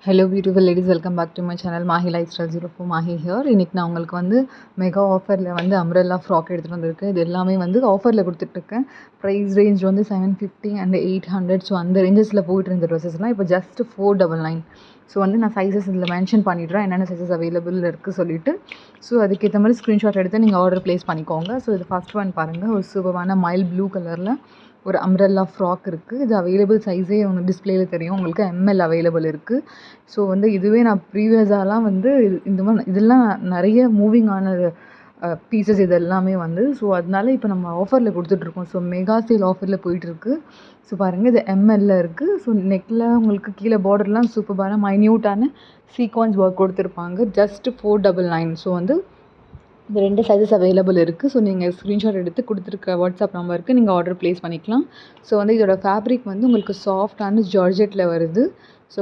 Hello beautiful ladies, welcome back to my channel Mahi lifestyle 04 Mahi here. இன்றைக்கி நான் உங்களுக்கு வந்து மெகா ஆஃபரில் வந்து அம்ரெல்லா ஃப்ராக் எடுத்துகிட்டு வந்திருக்கேன். இது எல்லாமே வந்து ஆஃபரில் கொடுத்துட்ருக்கேன். ப்ரைஸ் ரேஞ்ச் வந்து 750 அண்ட் 800. ஸோ அந்த ரேஞ்சஸில் போயிட்டு இருந்த ட்ரெஸ்ஸஸ்லாம் இப்போ ஜஸ்ட் 499. ஸோ வந்து நான் சைஸஸ் இதில் மென்ஷன் பண்ணிடுறேன், என்னென்ன சைஸஸ் அவைலபிள் இருக்குது சொல்லிவிட்டு. ஸோ அதுக்கேற்ற மாதிரி ஸ்க்ரீன்ஷாட் எடுத்து நீங்கள் ஆர்டர் ப்ளேஸ் பண்ணிக்கோங்க. ஸோ இது ஃபஸ்ட் ஒன் பாருங்கள், ஒரு சூப்பரான மைல் ப்ளூ கலரில் ஒரு அம்ரெல்லா ஃப்ராக் இருக்குது. இது அவைலபிள் சைஸே உங்களுக்கு டிஸ்பிளேயில் தெரியும், உங்களுக்கு எம்எல் அவைலபிள் இருக்குது. ஸோ வந்து இதுவே நான் ப்ரீவியஸாலாம் வந்து இந்த மாதிரி இதெல்லாம் நிறைய மூவிங் ஆன பீசஸ் இது எல்லாமே வந்து. ஸோ அதனால இப்போ நம்ம ஆஃபரில் கொடுத்துட்ருக்கோம். ஸோ மெகா சேல் ஆஃபரில் போயிட்டுருக்கு. ஸோ பாருங்கள், இது எம்எல்ல இருக்குது. ஸோ நெக்கில் உங்களுக்கு கீழே பார்டர்லாம் சூப்பரான மைன்யூட்டான சீக்வன்ஸ் ஒர்க் கொடுத்துருப்பாங்க. ஜஸ்ட் 499. ஸோ வந்து இந்த 2 சைஸஸ் அவைலபிள் இருக்குது. ஸோ நீங்கள் ஸ்க்ரீன்ஷாட் எடுத்து கொடுத்துருக்க வாட்ஸ்அப் நம்பருக்கு நீங்கள் ஆர்டர் ப்ளேஸ் பண்ணிக்கலாம். ஸோ வந்து இதோட ஃபேப்ரிக் வந்து உங்களுக்கு சாஃப்டான ஜார்ஜெட்டில் வருது. ஸோ